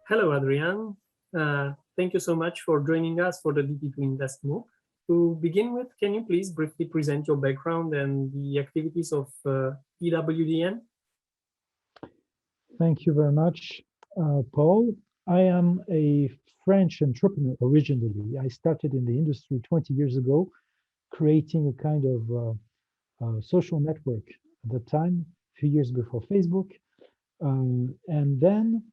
Hello, Adrien. Thank you so much for joining us for the DT to Invest MOOC. To begin with, can you please briefly present your background and the activities of EWDN? Thank you very much, Paul. I am a French entrepreneur originally. I started in the industry 20 years ago, creating a kind of social network at the time, a few years before Facebook. And then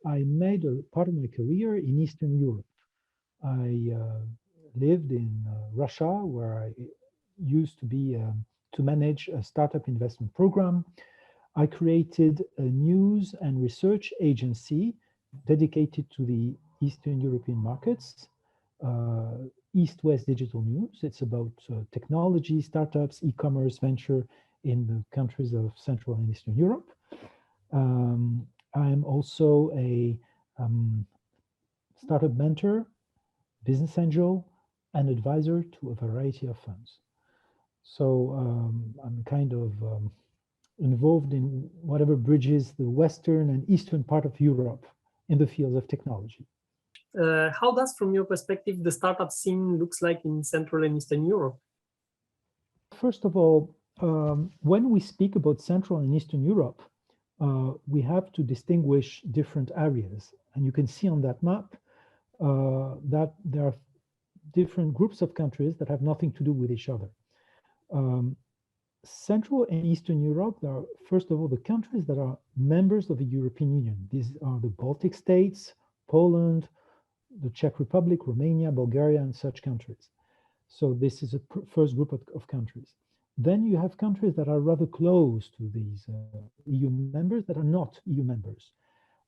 I made a part of my career in Eastern Europe. I lived in Russia, where I used to be to manage a startup investment program. I created a news and research agency dedicated to the Eastern European markets, East-West Digital News. It's about technology, startups, e-commerce, venture in the countries of Central and Eastern Europe. I'm also a startup mentor, business angel, and advisor to a variety of funds. So I'm kind of involved in whatever bridges the Western and Eastern part of Europe in the field of technology. How does, from your perspective, the startup scene looks like in Central and Eastern Europe? First of all, when we speak about Central and Eastern Europe, we have to distinguish different areas. And you can see on that map that there are different groups of countries that have nothing to do with each other. Central and Eastern Europe, there are, first of all, the countries that are members of the European Union. These are the Baltic states, Poland, the Czech Republic, Romania, Bulgaria, and such countries. So this is a first group of countries. Then you have countries that are rather close to these EU members that are not EU members.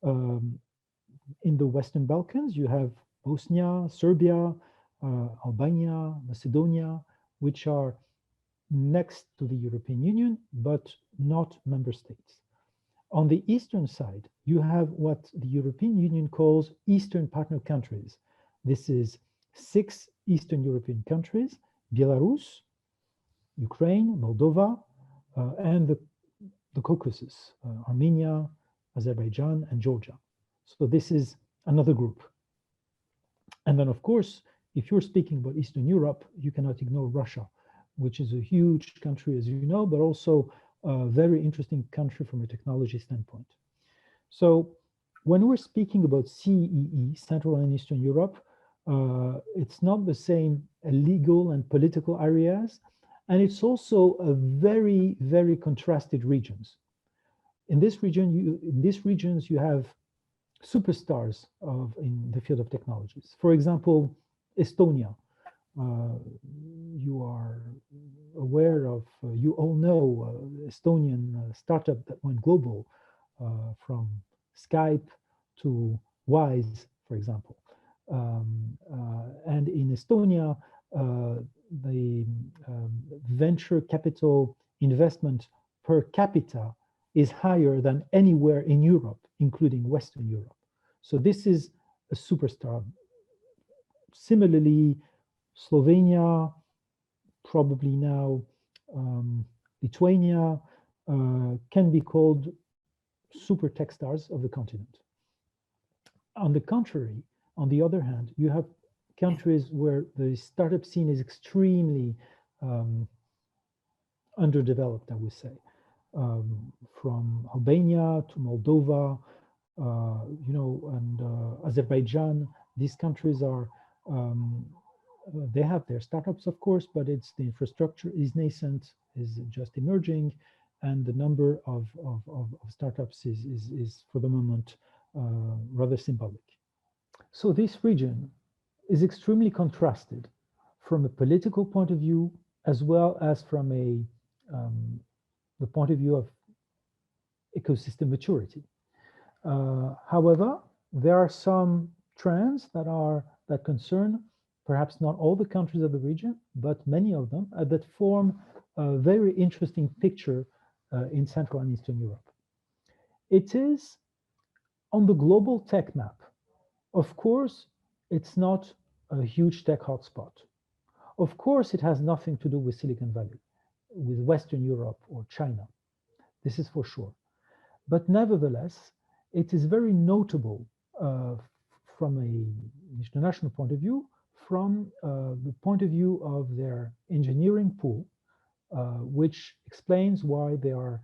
In the Western Balkans, you have Bosnia, Serbia, Albania, Macedonia, which are next to the European Union, but not member states. On the eastern side, you have what the European Union calls Eastern Partner countries. This is 6 Eastern European countries: Belarus, Ukraine, Moldova, and the Caucasus, Armenia, Azerbaijan, and Georgia. So this is another group. And then, of course, if you're speaking about Eastern Europe, you cannot ignore Russia, which is a huge country, as you know, but also a very interesting country from a technology standpoint. So when we're speaking about CEE, Central and Eastern Europe, it's not the same legal and political areas, and it's also a very, very contrasted regions. In this region, in these regions, you have superstars in the field of technologies. For example, Estonia. You are aware of, you all know, Estonian startup that went global, from Skype to Wise, for example. And in Estonia, the venture capital investment per capita is higher than anywhere in Europe, including Western Europe. So this is a superstar. Similarly, Slovenia, probably now Lithuania, can be called super tech stars of the continent. On the contrary, on the other hand, you have countries where the startup scene is extremely underdeveloped, I would say. From Albania to Moldova, you know, and Azerbaijan, these countries are they have their startups, of course, but it's the infrastructure is nascent, is just emerging, and the number of startups is for the moment rather symbolic. So this region is extremely contrasted from a political point of view, as well as from the point of view of ecosystem maturity. However, there are some trends that concern perhaps not all the countries of the region, but many of them that form a very interesting picture in Central and Eastern Europe. It is on the global tech map. Of course, it's not a huge tech hotspot. Of course, it has nothing to do with Silicon Valley, with Western Europe or China. This is for sure. But nevertheless, it is very notable from an international point of view, from the point of view of their engineering pool, which explains why there are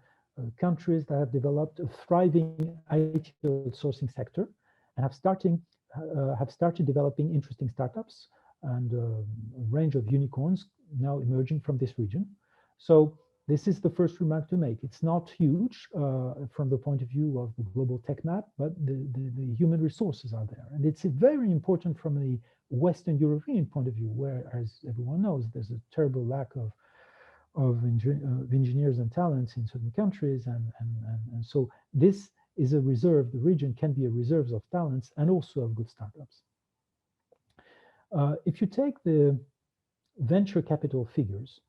countries that have developed a thriving IT outsourcing sector and have started developing interesting startups and a range of unicorns now emerging from this region. So this is the first remark to make. It's not huge from the point of view of the global tech map, but the human resources are there. And it's very important from a Western European point of view, where, as everyone knows, there's a terrible lack of engineers and talents in certain countries. And so this is a reserve. The region can be a reserve of talents and also of good startups. If you take the venture capital figures,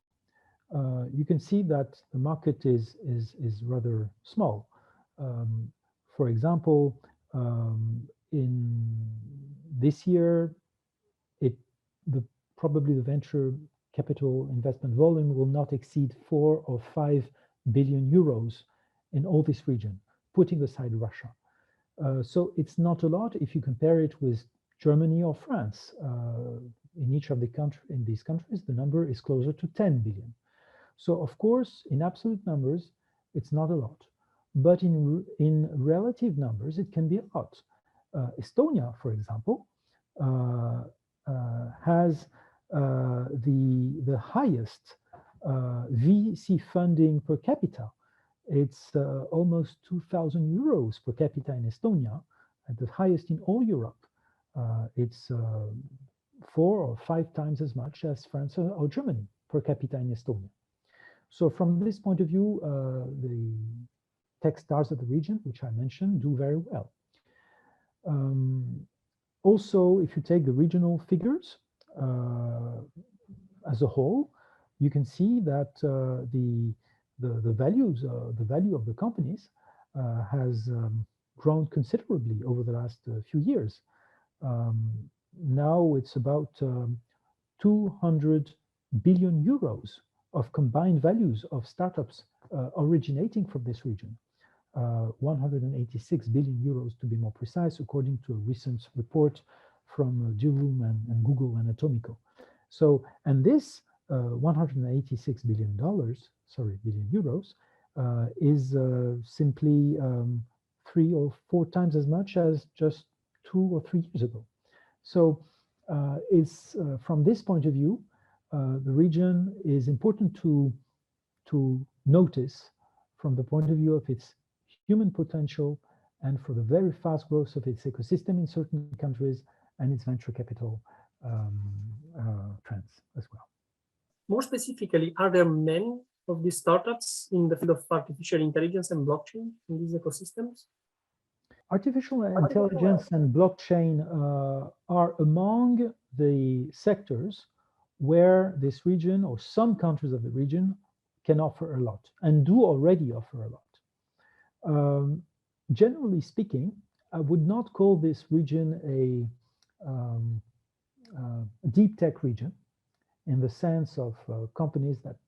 you can see that the market is rather small. For example, in this year, probably the venture capital investment volume will not exceed 4 or 5 billion euros in all this region, putting aside Russia. So it's not a lot if you compare it with Germany or France. In each of these countries, the number is closer to 10 billion. So of course, in absolute numbers, it's not a lot, but in relative numbers, it can be a lot. Estonia, for example, has the highest VC funding per capita. It's almost 2,000 euros per capita in Estonia, at the highest in all Europe. It's 4 or 5 times as much as France or Germany per capita in Estonia. So from this point of view, the tech stars of the region, which I mentioned, do very well. Also, if you take the regional figures as a whole, you can see that the value of the companies has grown considerably over the last few years. Now it's about 200 billion euros of combined values of startups originating from this region. 186 billion euros to be more precise, according to a recent report from Divum and Google and Atomico. So, and this $186 billion euros, is simply 3 or 4 times as much as just 2 or 3 years ago. So it's from this point of view, the region is important to notice from the point of view of its human potential and for the very fast growth of its ecosystem in certain countries and its venture capital trends as well. More specifically, are there many of these startups in the field of artificial intelligence and blockchain in these ecosystems? Artificial intelligence and blockchain are among the sectors where this region or some countries of the region can offer a lot and do already offer a lot. Generally speaking, I would not call this region a deep tech region in the sense of companies that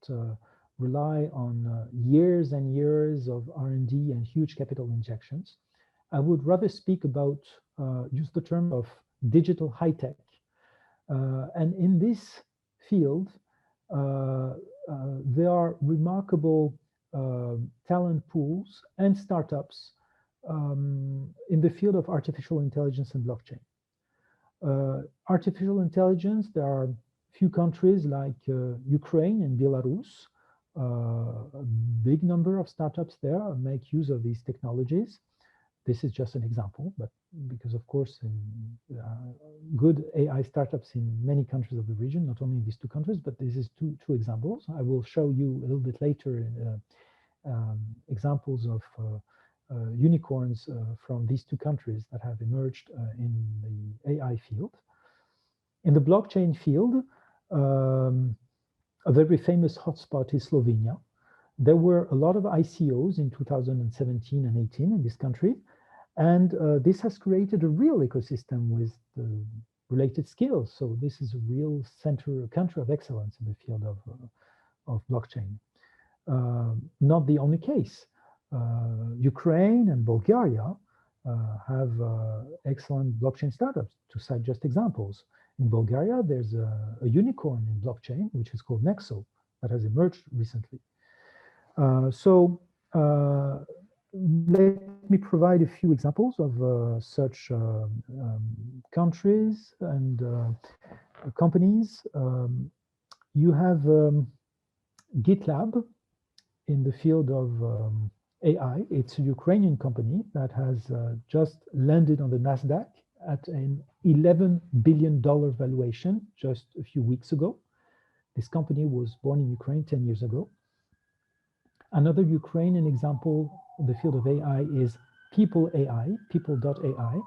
rely on years and years of R&D and huge capital injections. I would rather speak about, use the term of digital high tech. And in this field, there are remarkable talent pools and startups in the field of artificial intelligence and blockchain. Artificial intelligence, there are few countries like Ukraine and Belarus, a big number of startups there make use of these technologies. This is just an example, but because of course, good AI startups in many countries of the region, not only in these 2 countries, but this is two examples. I will show you a little bit later examples of unicorns from these 2 countries that have emerged in the AI field. In the blockchain field, a very famous hotspot is Slovenia. There were a lot of ICOs in 2017 and 18 in this country. And this has created a real ecosystem with the related skills. So this is a real country of excellence in the field of blockchain. Not the only case. Ukraine and Bulgaria have excellent blockchain startups. To cite just examples, in Bulgaria, there's a unicorn in blockchain, which is called Nexo, that has emerged recently. Let me provide a few examples of such countries and companies. You have GitLab in the field of AI. It's a Ukrainian company that has just landed on the NASDAQ at an $11 billion valuation just a few weeks ago. This company was born in Ukraine 10 years ago. Another Ukrainian example in the field of AI is People AI, people.ai.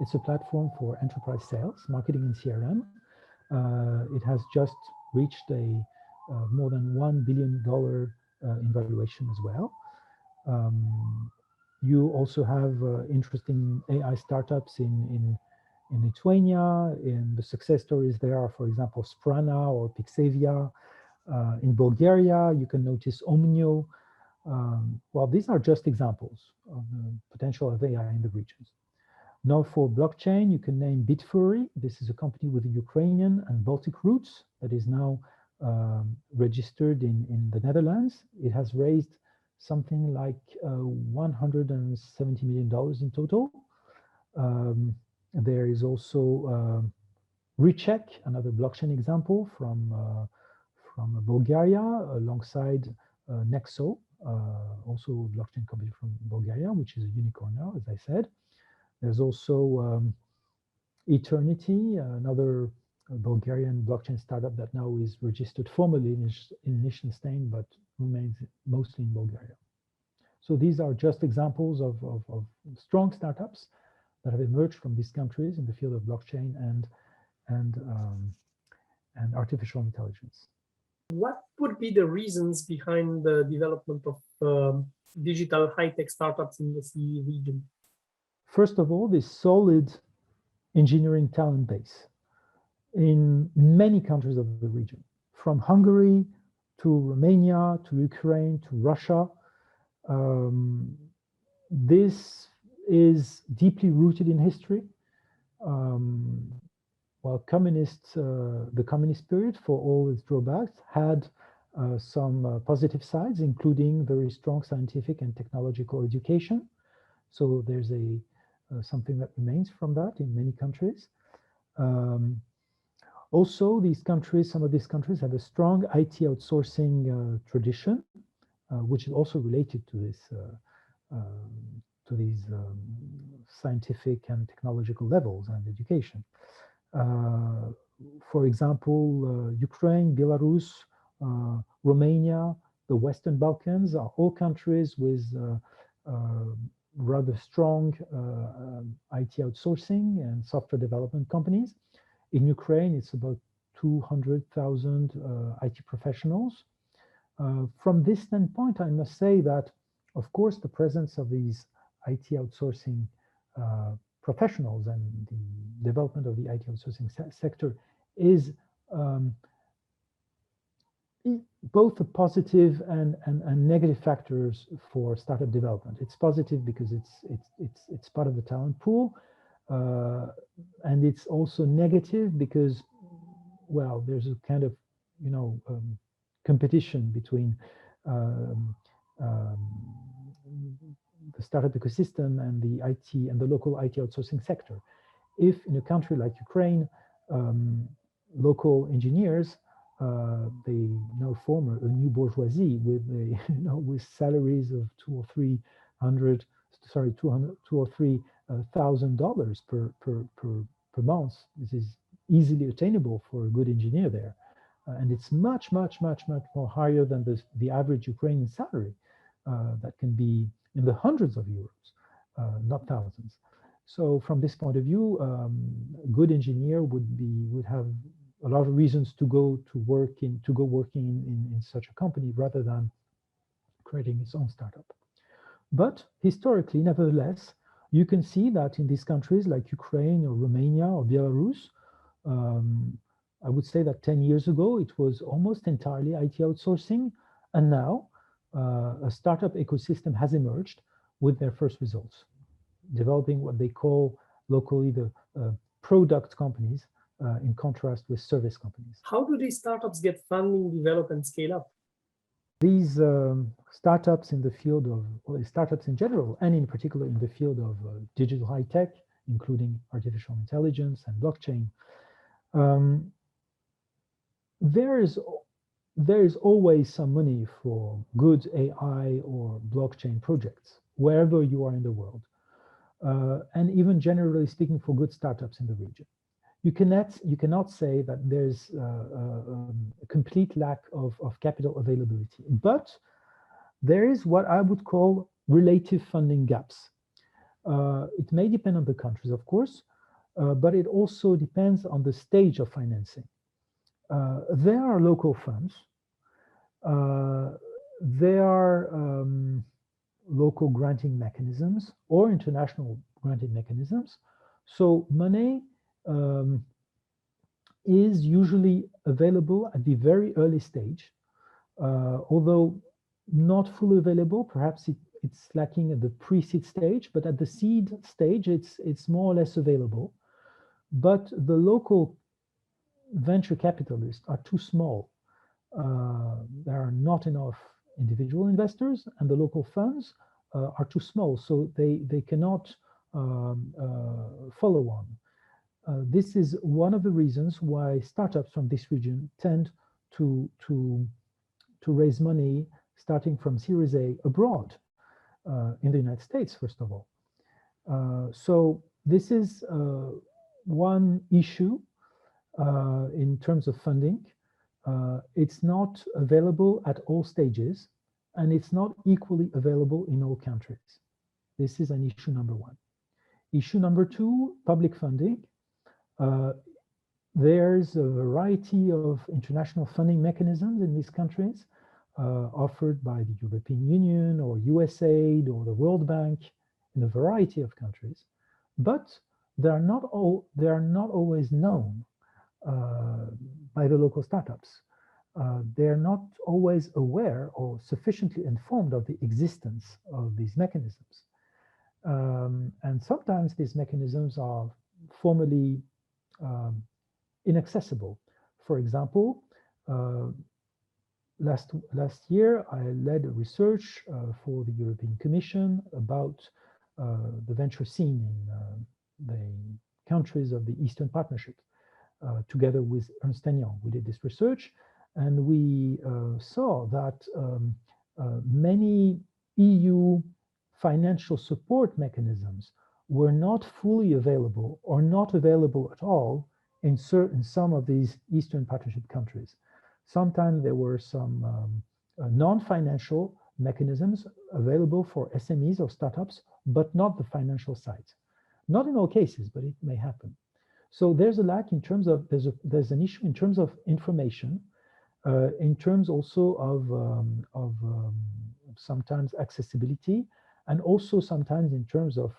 It's a platform for enterprise sales, marketing, and CRM. It has just reached a more than $1 billion in valuation as well. You also have interesting AI startups in Lithuania. The success stories there are, for example, Sprana or Pixavia. In Bulgaria, you can notice Omnio. Well, these are just examples of the potential of AI in the regions. Now for blockchain, you can name Bitfury. This is a company with Ukrainian and Baltic roots that is now registered in the Netherlands. It has raised something like $170 million in total. There is also Recheck, another blockchain example from Bulgaria, alongside Nexo, also a blockchain company from Bulgaria, which is a unicorn now, as I said. There's also Eternity, another Bulgarian blockchain startup that now is registered formally in Liechtenstein, but remains mostly in Bulgaria. So these are just examples of strong startups that have emerged from these countries in the field of blockchain and artificial intelligence. What would be the reasons behind the development of digital high-tech startups in the CEE region? First of all, this solid engineering talent base in many countries of the region, from Hungary to Romania to Ukraine to Russia. This is deeply rooted in history. While the communist period, for all its drawbacks, had some positive sides, including very strong scientific and technological education. So there's something that remains from that in many countries. Also, some of these countries have a strong IT outsourcing tradition, which is also related to these scientific and technological levels and education. For example, Ukraine, Belarus, Romania, the Western Balkans are all countries with rather strong IT outsourcing and software development companies. In Ukraine, it's about 200,000 IT professionals. From this standpoint, I must say that, of course, the presence of these IT outsourcing professionals and the development of the IT outsourcing sector is both a positive and negative factors for startup development. It's positive because it's part of the talent pool, and it's also negative because, well, there's a kind of competition between the startup ecosystem and the IT and the local IT outsourcing sector. If in a country like Ukraine, local engineers they now form a new bourgeoisie with with salaries of $2,000 per month. This is easily attainable for a good engineer there, and it's much more higher than the average Ukrainian salary that can be in the hundreds of euros, not thousands. So from this point of view, a good engineer would have a lot of reasons to go working in such a company rather than creating its own startup. But historically, nevertheless, you can see that in these countries like Ukraine or Romania or Belarus, I would say that 10 years ago, it was almost entirely IT outsourcing, and now a startup ecosystem has emerged with their first results. developing what they call locally the product companies, in contrast with service companies. How do these startups get funding, develop, and scale up? These startups in the field of, well, startups in general, and in particular in the field of digital high tech, including artificial intelligence and blockchain, there is always some money for good AI or blockchain projects, wherever you are in the world. And even generally speaking, for good startups in the region. You cannot say that there's a complete lack of capital availability, but there is what I would call relative funding gaps. It may depend on the countries, of course, but it also depends on the stage of financing. There are local funds. There are local granting mechanisms or international granting mechanisms. So money is usually available at the very early stage, although not fully available. Perhaps it's lacking at the pre-seed stage, but at the seed stage, it's more or less available. But the local venture capitalists are too small. There are not enough individual investors, and the local funds are too small, so they cannot follow on. This is one of the reasons why startups from this region tend to raise money starting from Series A abroad, in the United States, first of all. So this is one issue in terms of funding. It's not available at all stages, and it's not equally available in all countries. This is an issue number one. Issue number two, public funding. There's a variety of international funding mechanisms in these countries offered by the European Union or USAID or the World Bank in a variety of countries, but they are not always known by the local startups. They're not always aware or sufficiently informed of the existence of these mechanisms. And sometimes these mechanisms are formally inaccessible. For example, last year, I led a research for the European Commission about the venture scene in the countries of the Eastern Partnership, together with Ernst & Young. We did this research, and we saw that many EU financial support mechanisms were not fully available or not available at all in some of these Eastern Partnership countries. Sometimes there were some non-financial mechanisms available for SMEs or startups, but not the financial side. Not in all cases, but it may happen. So there's a lack in terms of, there's an issue in terms of information, in terms also of sometimes accessibility, and also sometimes in terms of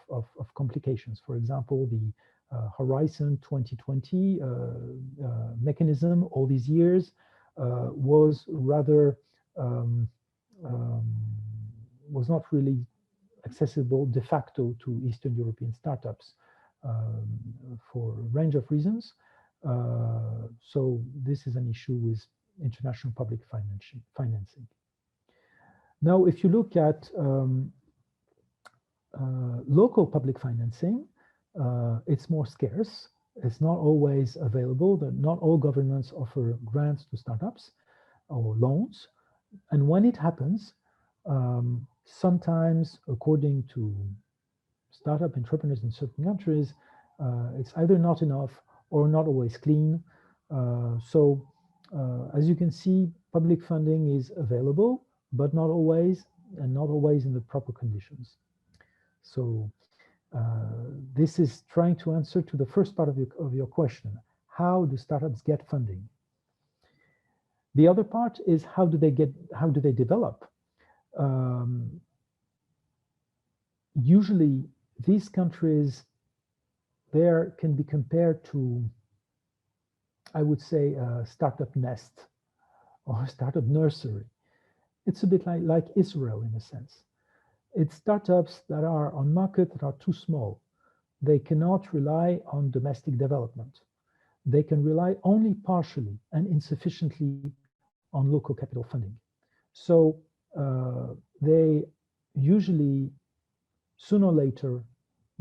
complications. For example, the Horizon 2020 mechanism all these years was rather, was not really accessible de facto to Eastern European startups for a range of reasons. So this is an issue with international public financing. Now, if you look at local public financing, it's more scarce. It's not always available. Not all governments offer grants to startups or loans. And when it happens, sometimes, according to startup entrepreneurs in certain countries, it's either not enough or not always clean. So as you can see, public funding is available, but not always, and not always in the proper conditions. So this is trying to answer to the first part of your question. How do startups get funding? The other part is how do they develop? Usually these countries there can be compared to, I would say, a startup nest or a startup nursery. It's a bit like Israel in a sense. It's startups that are on market that are too small. They cannot rely on domestic development. They can rely only partially and insufficiently on local capital funding. So they usually, sooner or later,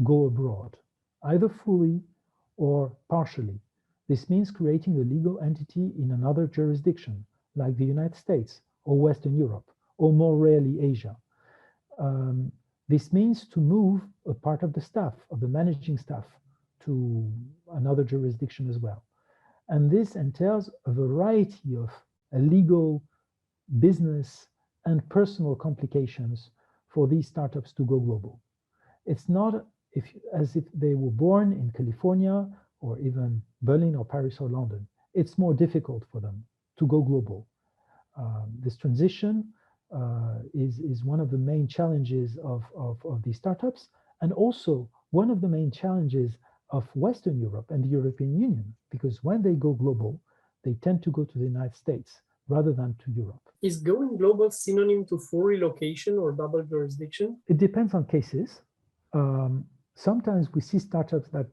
go abroad, either fully or partially. This means creating a legal entity in another jurisdiction, like the United States or Western Europe, or more rarely Asia. Um, this means to move a part of the staff, of the managing staff, to another jurisdiction as well. And this entails a variety of legal, business, and personal complications for these startups to go global. It's not as if they were born in California or even Berlin or Paris or London. It's more difficult for them to go global. This transition is one of the main challenges of these startups, and also one of the main challenges of Western Europe and the European Union, because when they go global, they tend to go to the United States rather than to Europe. Is going global synonym to full relocation or double jurisdiction? It depends on cases. Sometimes we see startups that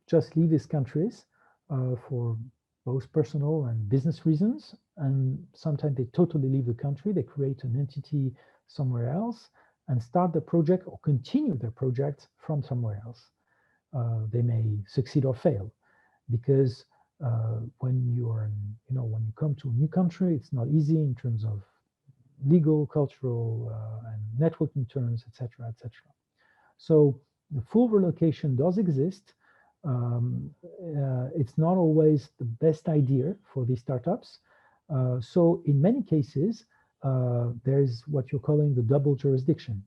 just leave these countries for both personal and business reasons, and sometimes they totally leave the country. They create an entity somewhere else and start the project or continue their project from somewhere else. They may succeed or fail, because when you are, when you come to a new country, it's not easy in terms of legal, cultural, and networking terms, etc., etc. So the full relocation does exist. It's not always the best idea for these startups. So in many cases, there's what you're calling the double jurisdiction,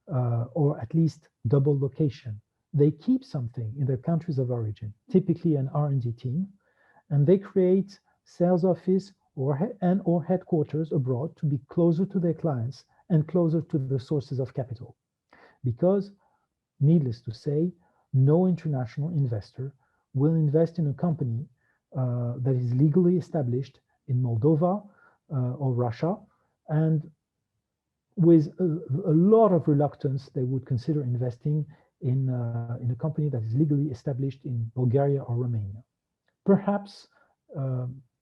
or at least double location. They keep something in their countries of origin, typically an R&D team, and they create sales office or headquarters abroad to be closer to their clients and closer to the sources of capital. Because, needless to say, no international investor will invest in a company that is legally established in Moldova or Russia, and with a lot of reluctance, they would consider investing in a company that is legally established in Bulgaria or Romania. Perhaps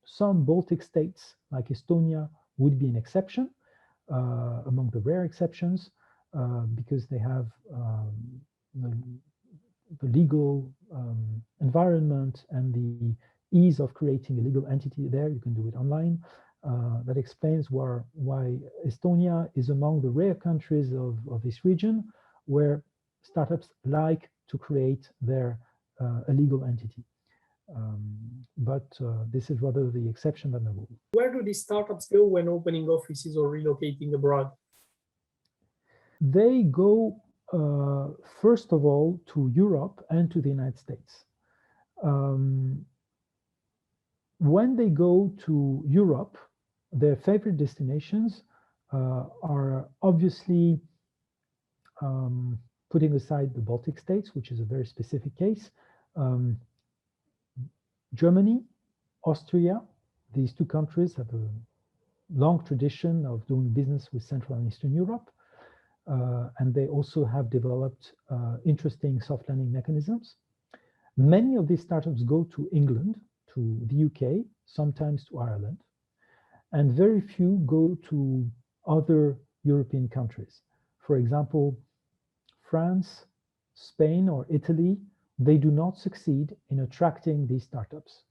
some Baltic states like Estonia would be an exception, among the rare exceptions, because they have the legal environment and the ease of creating a legal entity there. You can do it online. That explains why Estonia is among the rare countries of this region where startups like to create their a legal entity. But this is rather the exception than the rule. Where do these startups go when opening offices or relocating abroad? They go, first of all, to Europe and to the United States. When they go to Europe, their favorite destinations are obviously, putting aside the Baltic states, which is a very specific case, Germany, Austria. These two countries have a long tradition of doing business with Central and Eastern Europe. And they also have developed interesting soft landing mechanisms. Many of these startups go to England, to the UK, sometimes to Ireland, and very few go to other European countries. For example, France, Spain, or Italy, they do not succeed in attracting these startups,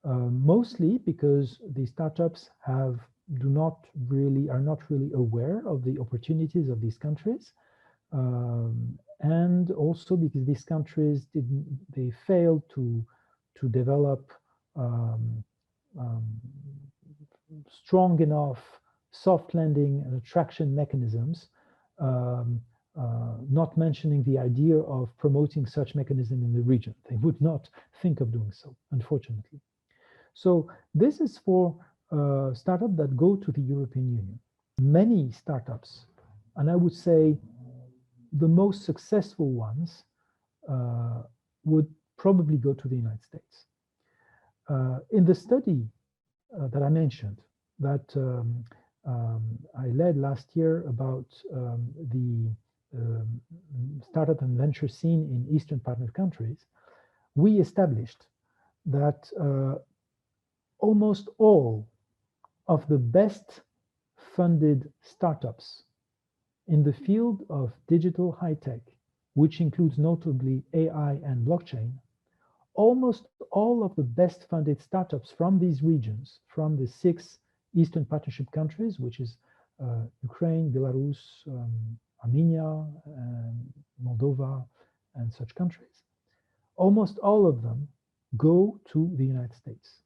mostly because these startups are not really aware of the opportunities of these countries, and also because these countries they failed to develop strong enough soft landing and attraction mechanisms, not mentioning the idea of promoting such mechanism in the region. They would not think of doing so, unfortunately. So this is for startups that go to the European Union. Many startups, and I would say the most successful ones, would probably go to the United States. In the study that I mentioned, that I led last year about the startup and venture scene in Eastern partner countries, we established that almost all of the best funded startups in the field of digital high-tech, which includes notably AI and blockchain, almost all of the best funded startups from these regions, from the 6 Eastern Partnership countries, which is Ukraine, Belarus, Armenia, and Moldova, and such countries, almost all of them go to the United States.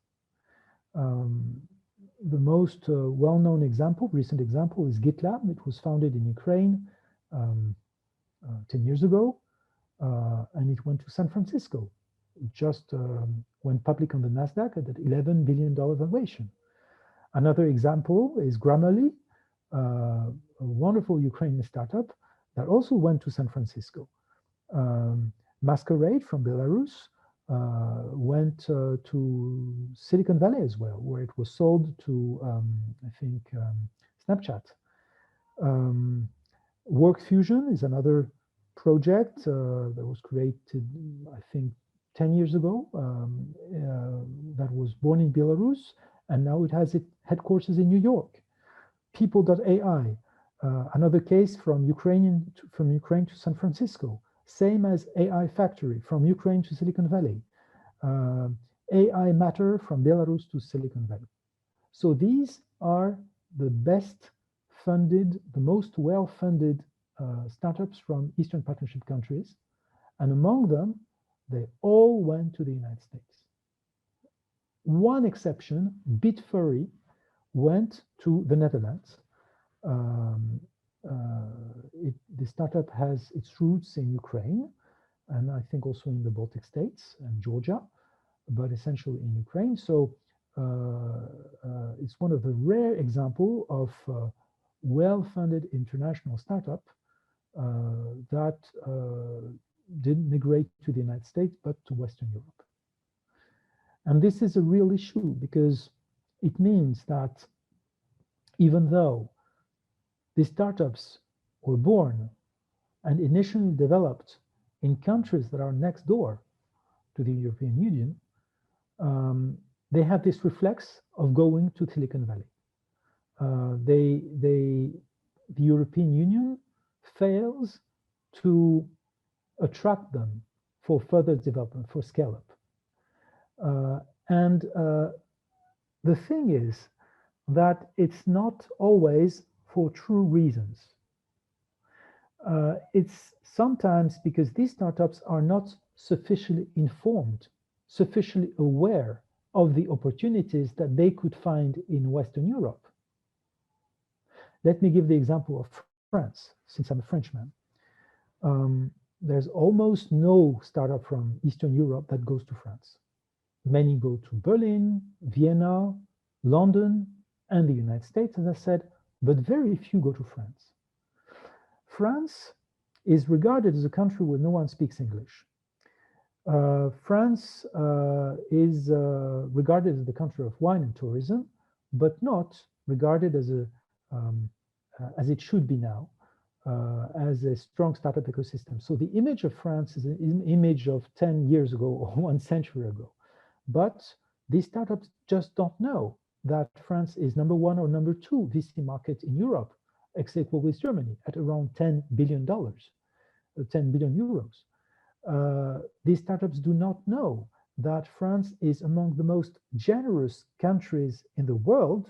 The most well-known example, recent example, is GitLab. It was founded in Ukraine 10 years ago, and it went to San Francisco. It just went public on the NASDAQ at that $11 billion valuation. Another example is Grammarly, a wonderful Ukrainian startup that also went to San Francisco. Masquerade from Belarus went to Silicon Valley as well, where it was sold to, I think, Snapchat. WorkFusion is another project that was created, I think, 10 years ago, that was born in Belarus, and now it has its headquarters in New York. People.ai, another case from Ukraine to San Francisco, same as AI Factory from Ukraine to Silicon Valley. AI Matter from Belarus to Silicon Valley. So these are the best funded, the most well-funded startups from Eastern Partnership countries. And among them, they all went to the United States. One exception, Bitfurry, went to the Netherlands. The startup has its roots in Ukraine, and I think also in the Baltic states and Georgia, but essentially in Ukraine. So it's one of the rare examples of well-funded international startup that didn't migrate to the United States, but to Western Europe. And this is a real issue because it means that even though these startups were born and initially developed in countries that are next door to the European Union, they have this reflex of going to Silicon Valley. The European Union fails to attract them for further development, for scale-up. The thing is that it's not always for true reasons. It's sometimes because these startups are not sufficiently informed, sufficiently aware of the opportunities that they could find in Western Europe. Let me give the example of France, since I'm a Frenchman. There's almost no startup from Eastern Europe that goes to France. Many go to Berlin, Vienna, London, and the United States, as I said, but very few go to France. France is regarded as a country where no one speaks English. France is regarded as the country of wine and tourism, but not regarded as it should be now, as a strong startup ecosystem. So the image of France is an image of 10 years ago or 1 century ago. But these startups just don't know that France is number 1 or number 2 VC market in Europe, except with Germany at around $10 billion, 10 billion euros. These startups do not know that France is among the most generous countries in the world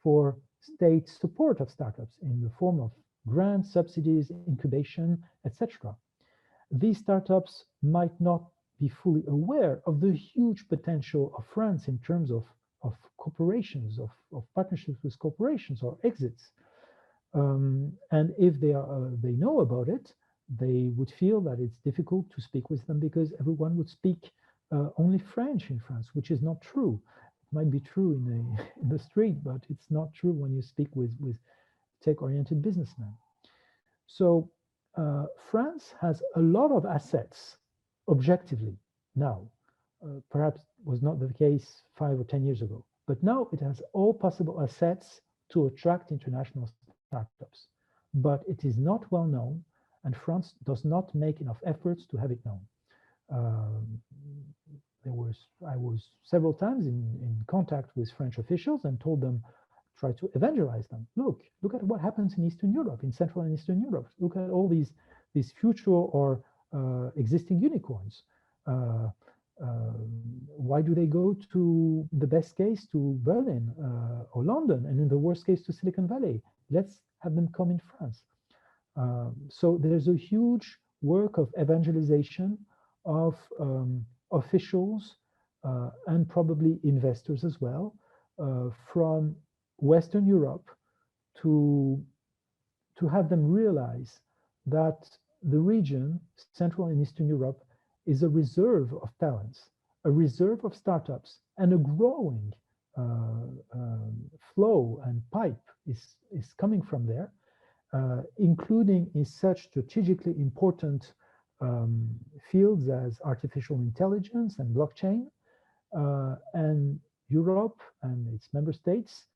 for state support of startups in the form of grants, subsidies, incubation, etc. These startups might not be fully aware of the huge potential of France in terms of corporations, of partnerships with corporations or exits. And if they know about it, they would feel that it's difficult to speak with them because everyone would speak only French in France, which is not true. It might be true in the street, but it's not true when you speak with tech-oriented businessmen. So France has a lot of assets, objectively, now. Perhaps was not the case 5 or 10 years ago, but now it has all possible assets to attract international startups. But it is not well known, and France does not make enough efforts to have it known. I was several times in contact with French officials and told them, try to evangelize them. Look at what happens in Eastern Europe, in Central and Eastern Europe. Look at all these future or existing unicorns. Why do they go to the best case to Berlin or London, and in the worst case to Silicon Valley? Let's have them come in France. So there's a huge work of evangelization of officials and probably investors as well from Western Europe to have them realize that the region, Central and Eastern Europe, is a reserve of talents, a reserve of startups, and a growing flow and pipe is coming from there, including in such strategically important fields as artificial intelligence and blockchain. And Europe and its member states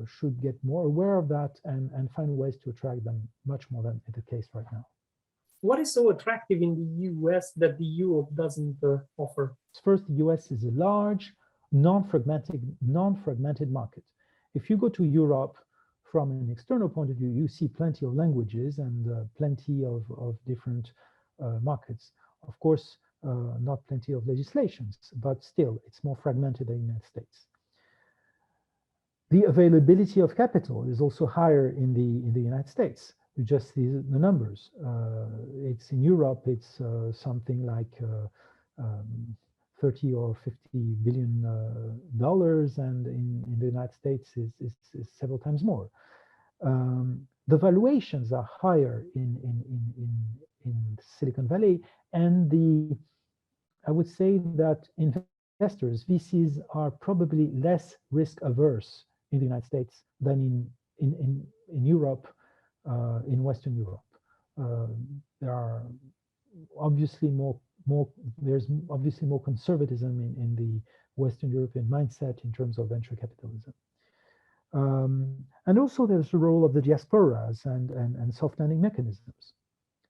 should get more aware of that and find ways to attract them much more than is the case right now. What is so attractive in the US that the Europe doesn't offer? First, the US is a large, non-fragmented market. If you go to Europe from an external point of view, you see plenty of languages and plenty of different markets. Of course, not plenty of legislations, but still, it's more fragmented than the United States. The availability of capital is also higher in the United States. You just see the numbers. It's in Europe, it's something like 30 or 50 billion dollars, and in the United States is several times more. The valuations are higher in Silicon Valley, and I would say that investors, VCs, are probably less risk averse in the United States than in Europe, in Western Europe. There are obviously there's obviously more conservatism in the Western European mindset in terms of venture capitalism. And also there's the role of the diasporas and soft landing mechanisms.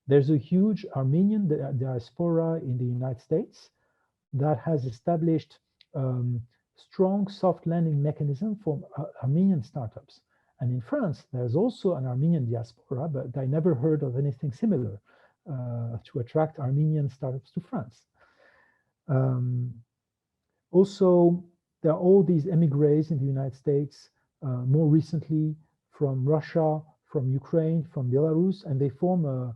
There's a huge Armenian diaspora in the United States that has established strong soft landing mechanism for Armenian startups. And in France, there's also an Armenian diaspora, but I never heard of anything similar to attract Armenian startups to France. Also, there are all these emigres in the United States, more recently from Russia, from Ukraine, from Belarus, and they form a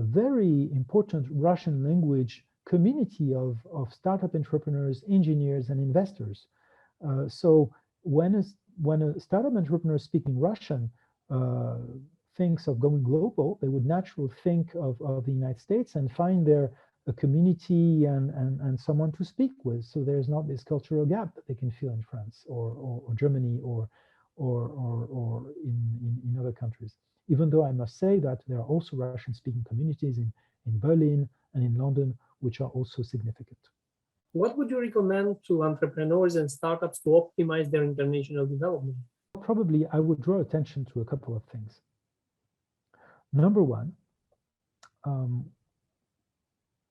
very important Russian language community of startup entrepreneurs, engineers, and investors. So when a startup entrepreneur speaking Russian thinks of going global, they would naturally think of the United States and find there a community and someone to speak with. So there's not this cultural gap that they can feel in France or Germany or in other countries. Even though I must say that there are also Russian-speaking communities in Berlin and in London, which are also significant. What would you recommend to entrepreneurs and startups to optimize their international development? Probably I would draw attention to a couple of things. Number one,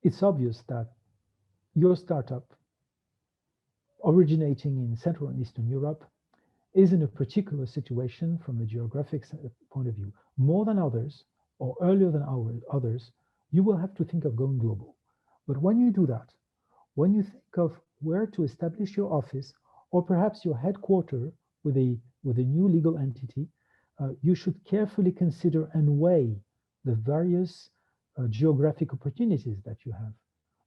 it's obvious that your startup originating in Central and Eastern Europe is in a particular situation from a geographic point of view. More than others, or earlier than others, you will have to think of going global. But when you do that, when you think of where to establish your office, or perhaps your headquarters with a new legal entity, you should carefully consider and weigh the various geographic opportunities that you have.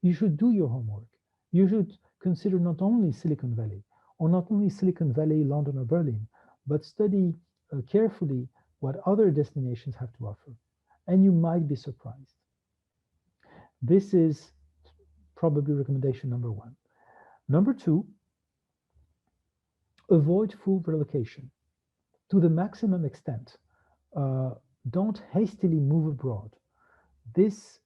You should do your homework. You should consider not only Silicon Valley, or not only Silicon Valley, London, or Berlin, but study carefully what other destinations have to offer. And you might be surprised. This is probably recommendation number one. Number two, avoid full relocation to the maximum extent. Don't hastily move abroad. This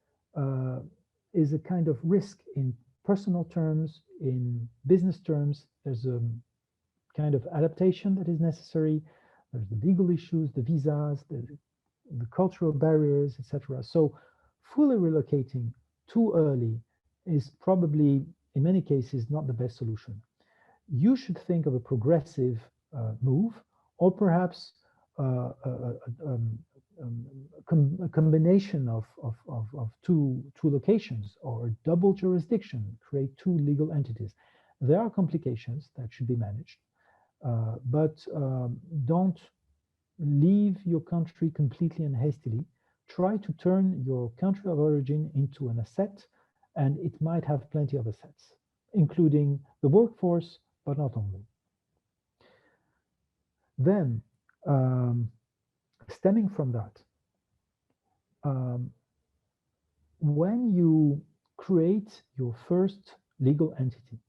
is a kind of risk in personal terms, in business terms. There's a kind of adaptation that is necessary. There's the legal issues, the visas, the cultural barriers, etc. So fully relocating too early is probably, in many cases, not the best solution. You should think of a progressive move, or perhaps a combination of two locations, or double jurisdiction, create two legal entities. There are complications that should be managed, but don't leave your country completely and hastily. Try to turn your country of origin into an asset, and it might have plenty of assets, including the workforce, but not only. Then, stemming from that, when you create your first legal entity,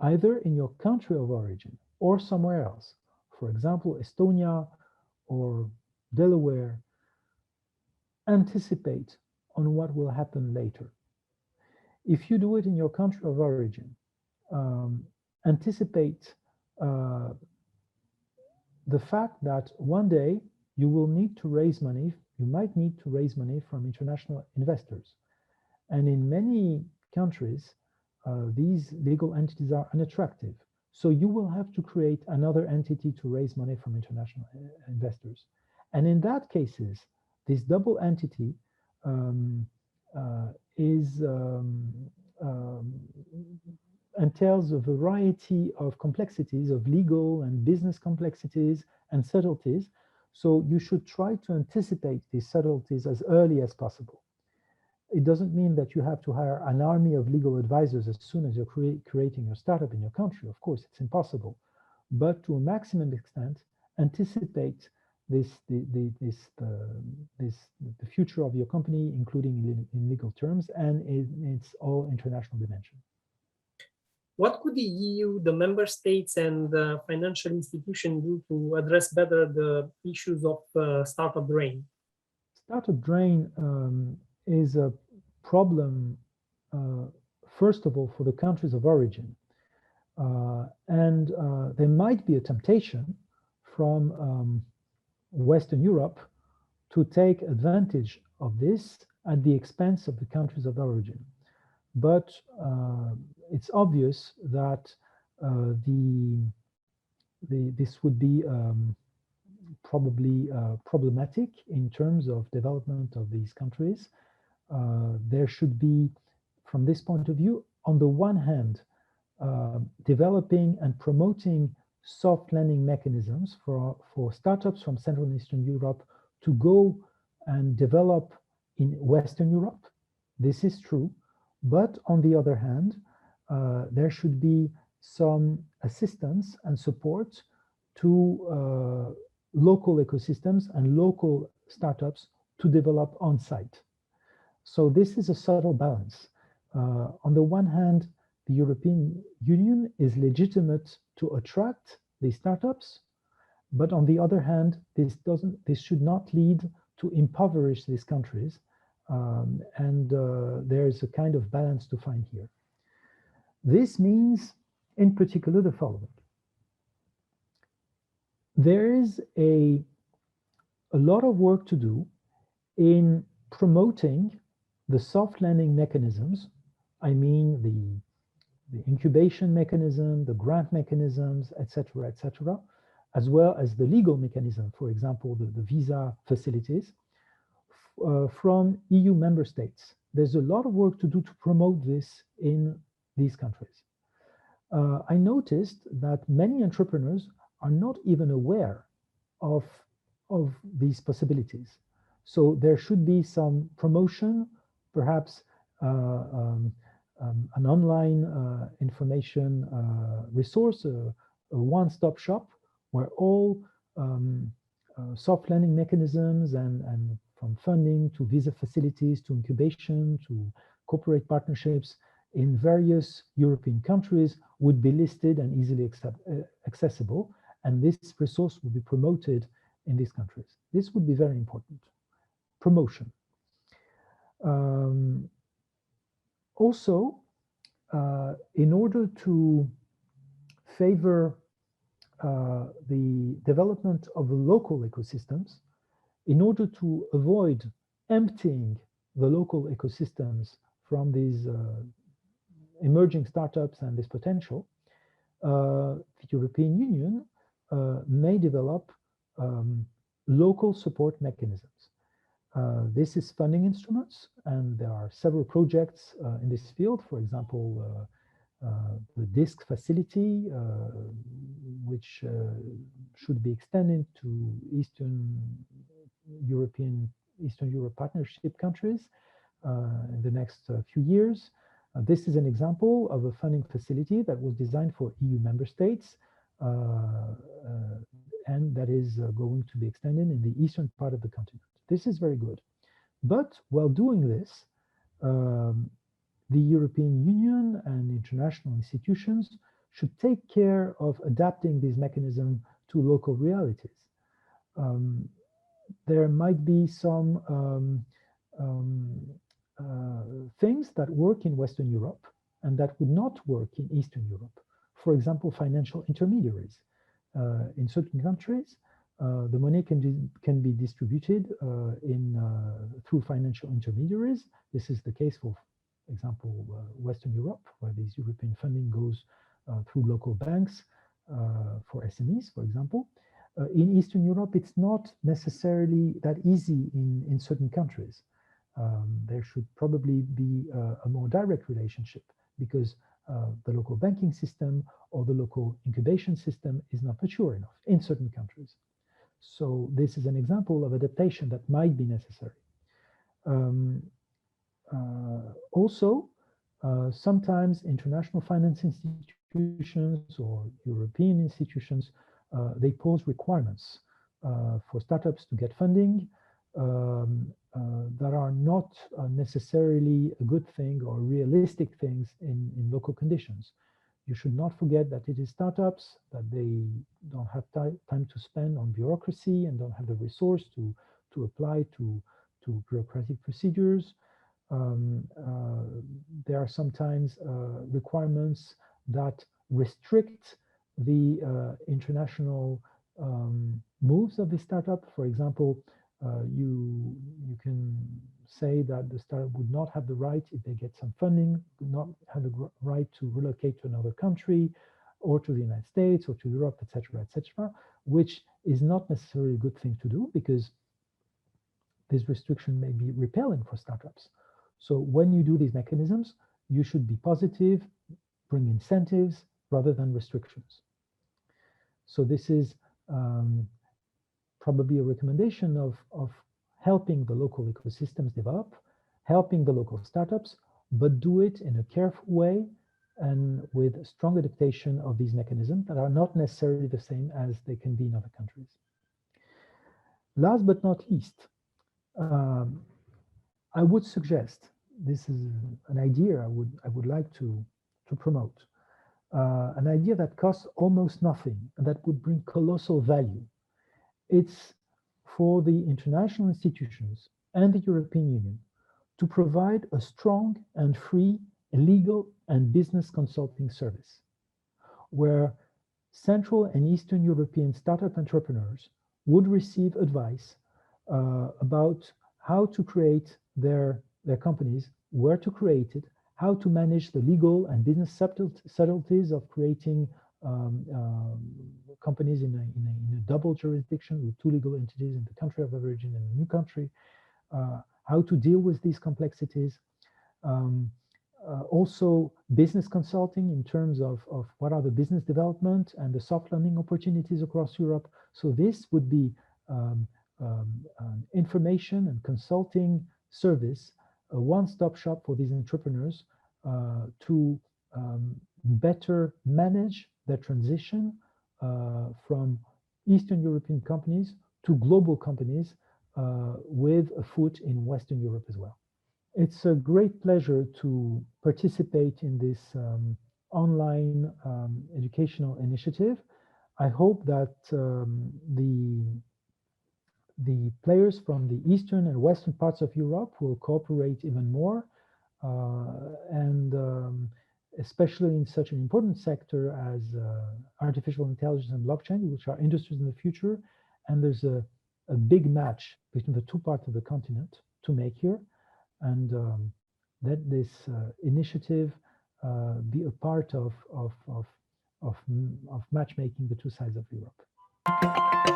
either in your country of origin or somewhere else, for example, Estonia or Delaware, anticipate on what will happen later. If you do it in your country of origin, anticipate the fact that one day you will need to raise money, you might need to raise money from international investors. And in many countries, these legal entities are unattractive. So you will have to create another entity to raise money from international investors. And in that cases, this double entity entails a variety of complexities, of legal and business complexities and subtleties. So you should try to anticipate these subtleties as early as possible. It doesn't mean that you have to hire an army of legal advisors as soon as you're creating your startup in your country. Of course, it's impossible. But to a maximum extent, anticipate the future of your company, including in legal terms, and in its all international dimension. What could the EU, the member states, and the financial institution do to address better the issues of startup drain? Startup drain is a problem, first of all, for the countries of origin. And there might be a temptation from Western Europe to take advantage of this at the expense of the countries of origin. But it's obvious that this would be probably problematic in terms of development of these countries. There should be, from this point of view, on the one hand, developing and promoting soft landing mechanisms for startups from Central and Eastern Europe to go and develop in Western Europe. This is true. But on the other hand, there should be some assistance and support to local ecosystems and local startups to develop on site. So this is a subtle balance. On the one hand, the European Union is legitimate to attract these startups, but on the other hand, this should not lead to impoverish these countries, and there is a kind of balance to find here. This means, in particular, the following. There is a lot of work to do in promoting the soft landing mechanisms. I mean, the incubation mechanism, the grant mechanisms, etc., as well as the legal mechanism, for example, the visa facilities from EU member states. There's a lot of work to do to promote this in these countries. I noticed that many entrepreneurs are not even aware of these possibilities. So there should be some promotion, perhaps an online information resource, a one-stop shop where all soft landing mechanisms and from funding to visa facilities to incubation to corporate partnerships in various European countries would be listed and easily accessible, and this resource would be promoted in these countries. This would be very important. Promotion. Also, in order to favor the development of local ecosystems, in order to avoid emptying the local ecosystems from these emerging startups and this potential, the European Union may develop local support mechanisms. This is funding instruments, and there are several projects in this field. For example, the DISC facility, which should be extended to Eastern Europe partnership countries in the next few years. This is an example of a funding facility that was designed for EU member states and that is going to be extended in the eastern part of the continent. This is very good. But while doing this, the European Union and international institutions should take care of adapting these mechanisms to local realities. There might be some things that work in Western Europe and that would not work in Eastern Europe. For example, financial intermediaries. In certain countries, the money can be distributed through financial intermediaries. This is the case for example, Western Europe, where this European funding goes through local banks for SMEs, for example. In Eastern Europe, it's not necessarily that easy in certain countries. There should probably be a more direct relationship because the local banking system or the local incubation system is not mature enough in certain countries. So this is an example of adaptation that might be necessary. Also, sometimes international finance institutions or European institutions, they pose requirements for startups to get funding that are not necessarily a good thing or realistic things in local conditions. You should not forget that it is startups, that they don't have time to spend on bureaucracy and don't have the resource to apply to bureaucratic procedures. There are sometimes requirements that restrict the international moves of the startup. For example, you can say that the startup would not have the right, if they get some funding, would not have the right to relocate to another country or to the United States or to Europe, etc., which is not necessarily a good thing to do because this restriction may be repelling for startups. So when you do these mechanisms, you should be positive, bring incentives rather than restrictions. So this is probably a recommendation of helping the local ecosystems develop, helping the local startups, but do it in a careful way and with strong adaptation of these mechanisms that are not necessarily the same as they can be in other countries. Last but not least, I would suggest, this is an idea I would like to promote, an idea that costs almost nothing and that would bring colossal value. It's for the international institutions and the European Union to provide a strong and free legal and business consulting service, where Central and Eastern European startup entrepreneurs would receive advice about how to create their companies, where to create it, how to manage the legal and business subtleties of creating companies in a double jurisdiction with two legal entities in the country of origin and a new country, how to deal with these complexities. Also business consulting in terms of what are the business development and the soft landing opportunities across Europe. So this would be an information and consulting service, a one-stop shop for these entrepreneurs to better manage their transition from Eastern European companies to global companies with a foot in Western Europe as well. It's a great pleasure to participate in this online educational initiative. I hope that the players from the Eastern and Western parts of Europe will cooperate even more, and especially in such an important sector as artificial intelligence and blockchain, which are industries in the future. And there's a a big match between the two parts of the continent to make here, and let this initiative be a part of matchmaking the two sides of Europe.